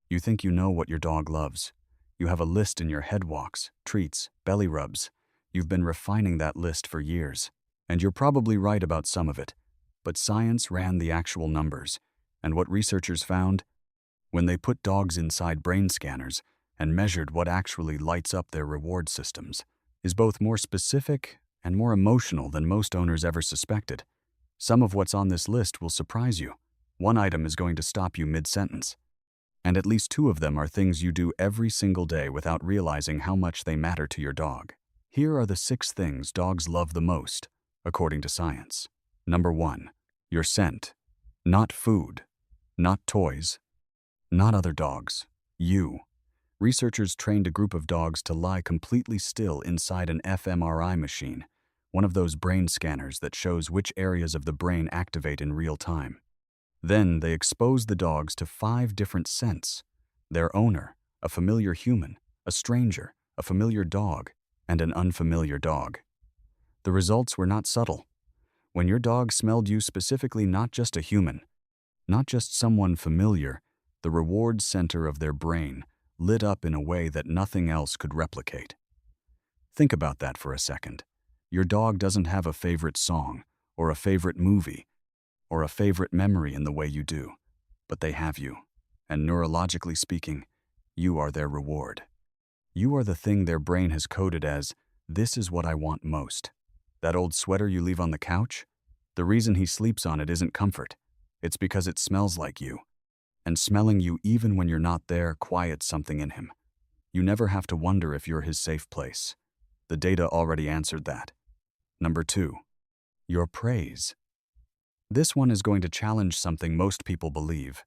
You think you know what your dog loves. You have a list in your head walks, treats, belly rubs. You've been refining that list for years. And you're probably right about some of it. But science ran the actual numbers. And what researchers found? When they put dogs inside brain scanners and measured what actually lights up their reward systems, is both more specific and more emotional than most owners ever suspected. Some of what's on this list will surprise you. One item is going to stop you mid-sentence. And at least 2 of them are things you do every single day without realizing how much they matter to your dog. Here are the 6 things dogs love the most, according to science. Number 1, your scent. Not food, not toys, not other dogs, you. Researchers trained a group of dogs to lie completely still inside an fMRI machine, one of those brain scanners that shows which areas of the brain activate in real time. Then they exposed the dogs to 5 different scents: their owner, a familiar human, a stranger, a familiar dog, and an unfamiliar dog. The results were not subtle. When your dog smelled you specifically, not just a human, not just someone familiar, the reward center of their brain lit up in a way that nothing else could replicate. Think about that for a second. Your dog doesn't have a favorite song, or a favorite movie, or a favorite memory in the way you do, but they have you. And neurologically speaking, you are their reward. You are the thing their brain has coded as, this is what I want most. That old sweater you leave on the couch? The reason he sleeps on it isn't comfort. It's because it smells like you. And smelling you even when you're not there quiets something in him. You never have to wonder if you're his safe place. The data already answered that. Number 2, your praise. This one is going to challenge something most people believe.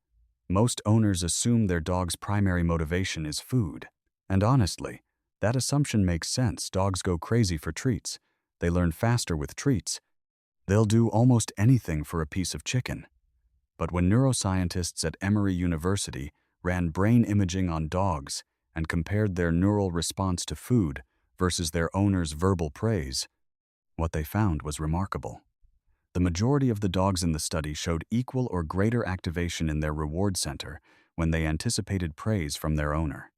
Most owners assume their dog's primary motivation is food. And honestly, that assumption makes sense. Dogs go crazy for treats. They learn faster with treats. They'll do almost anything for a piece of chicken. But when neuroscientists at Emory University ran brain imaging on dogs and compared their neural response to food versus their owner's verbal praise, what they found was remarkable. The majority of the dogs in the study showed equal or greater activation in their reward center when they anticipated praise from their owner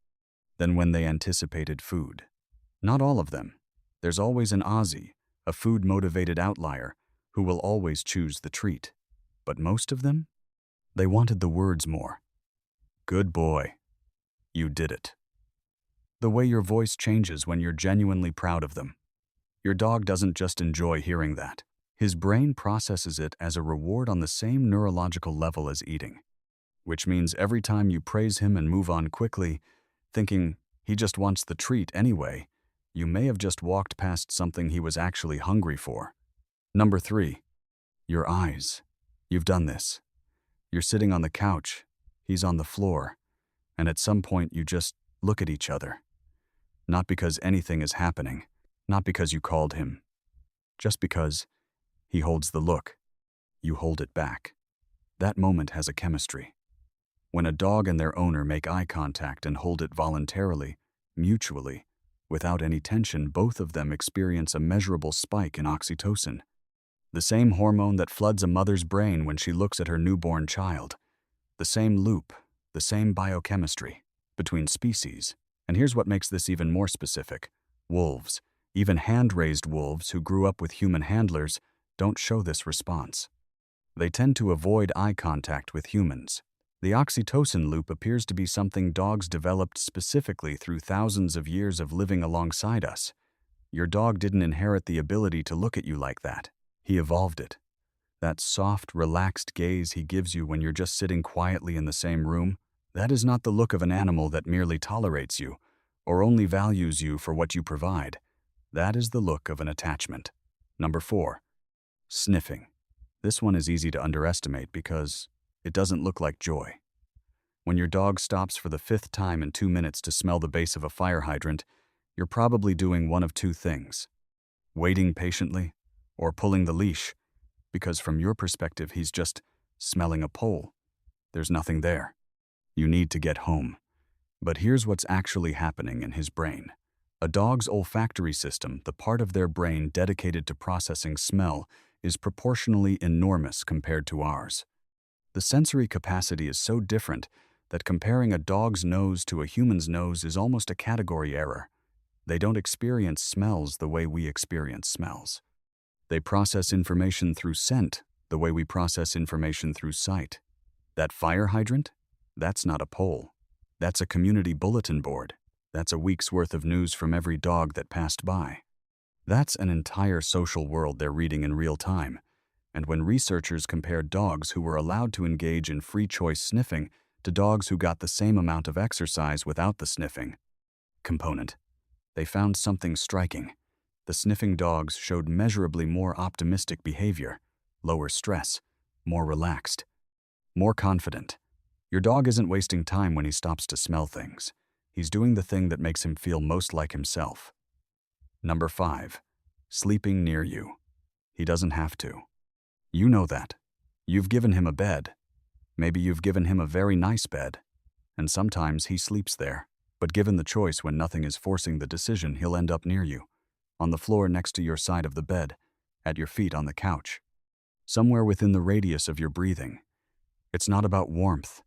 than when they anticipated food. Not all of them. There's always an Aussie, a food-motivated outlier, who will always choose the treat. But most of them? They wanted the words more. Good boy. You did it. The way your voice changes when you're genuinely proud of them. Your dog doesn't just enjoy hearing that. His brain processes it as a reward on the same neurological level as eating. Which means every time you praise him and move on quickly, thinking he just wants the treat anyway, you may have just walked past something he was actually hungry for. Number 3, your eyes. You've done this. You're sitting on the couch, he's on the floor, and at some point you just look at each other. Not because anything is happening, not because you called him, just because he holds the look. You hold it back. That moment has a chemistry. When a dog and their owner make eye contact and hold it voluntarily, mutually, without any tension, both of them experience a measurable spike in oxytocin. The same hormone that floods a mother's brain when she looks at her newborn child. The same loop, the same biochemistry, between species. And here's what makes this even more specific. Wolves, even hand-raised wolves who grew up with human handlers, don't show this response. They tend to avoid eye contact with humans. The oxytocin loop appears to be something dogs developed specifically through thousands of years of living alongside us. Your dog didn't inherit the ability to look at you like that. He evolved it. That soft, relaxed gaze he gives you when you're just sitting quietly in the same room, that is not the look of an animal that merely tolerates you or only values you for what you provide. That is the look of an attachment. Number 4, sniffing. This one is easy to underestimate because it doesn't look like joy. When your dog stops for the 5th time in 2 minutes to smell the base of a fire hydrant, you're probably doing one of 2 things: waiting patiently, or pulling the leash, because from your perspective he's just smelling a pole. There's nothing there. You need to get home. But here's what's actually happening in his brain. A dog's olfactory system, the part of their brain dedicated to processing smell, is proportionally enormous compared to ours. The sensory capacity is so different that comparing a dog's nose to a human's nose is almost a category error. They don't experience smells the way we experience smells. They process information through scent the way we process information through sight. That fire hydrant? That's not a poll. That's a community bulletin board. That's a week's worth of news from every dog that passed by. That's an entire social world they're reading in real time. And when researchers compared dogs who were allowed to engage in free choice sniffing to dogs who got the same amount of exercise without the sniffing component, they found something striking. The sniffing dogs showed measurably more optimistic behavior, lower stress, more relaxed, more confident. Your dog isn't wasting time when he stops to smell things. He's doing the thing that makes him feel most like himself. Number 5. Sleeping near you. He doesn't have to. You know that. You've given him a bed. Maybe you've given him a very nice bed. And sometimes he sleeps there. But given the choice, when nothing is forcing the decision, he'll end up near you, on the floor next to your side of the bed, at your feet on the couch, somewhere within the radius of your breathing. It's not about warmth.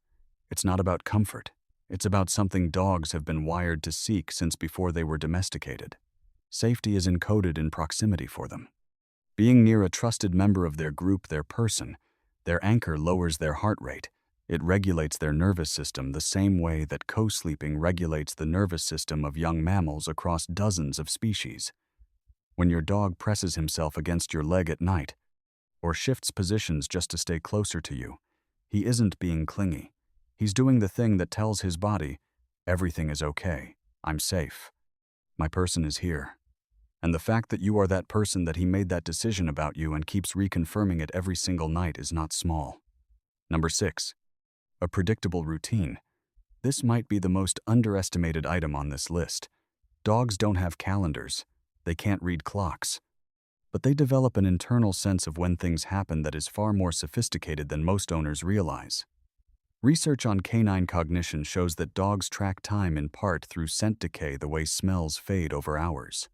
It's not about comfort. It's about something dogs have been wired to seek since before they were domesticated. Safety is encoded in proximity for them. Being near a trusted member of their group, their person, their anchor, lowers their heart rate. It regulates their nervous system the same way that co-sleeping regulates the nervous system of young mammals across dozens of species. When your dog presses himself against your leg at night, or shifts positions just to stay closer to you, he isn't being clingy. He's doing the thing that tells his body, everything is okay, I'm safe, my person is here. And the fact that you are that person, that he made that decision about you and keeps reconfirming it every single night, is not small. Number 6. A predictable routine. This might be the most underestimated item on this list. Dogs don't have calendars. They can't read clocks. But they develop an internal sense of when things happen that is far more sophisticated than most owners realize. Research on canine cognition shows that dogs track time in part through scent decay, the way smells fade over hours.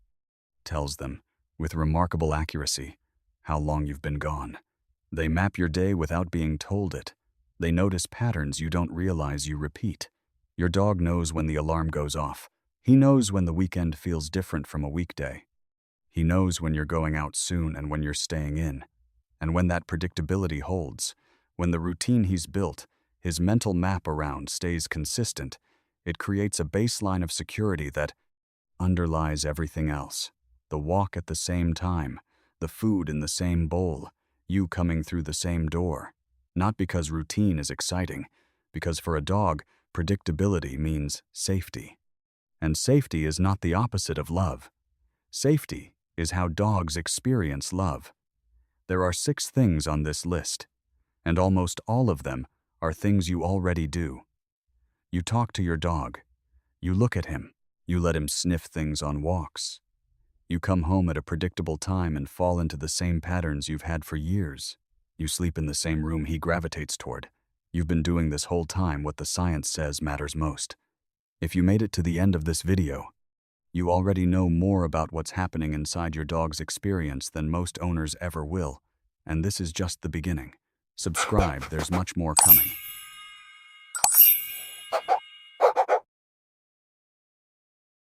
Tells them, with remarkable accuracy, how long you've been gone. They map your day without being told it. They notice patterns you don't realize you repeat. Your dog knows when the alarm goes off. He knows when the weekend feels different from a weekday. He knows when you're going out soon and when you're staying in. And when that predictability holds, when the routine he's built, his mental map around, stays consistent, it creates a baseline of security that underlies everything else. The walk at the same time, the food in the same bowl, you coming through the same door. Not because routine is exciting, because for a dog, predictability means safety. And safety is not the opposite of love. Safety is how dogs experience love. There are 6 things on this list, and almost all of them are things you already do. You talk to your dog. You look at him. You let him sniff things on walks. You come home at a predictable time and fall into the same patterns you've had for years. You sleep in the same room he gravitates toward. You've been doing this whole time what the science says matters most. If you made it to the end of this video, you already know more about what's happening inside your dog's experience than most owners ever will. And this is just the beginning. Subscribe, there's much more coming.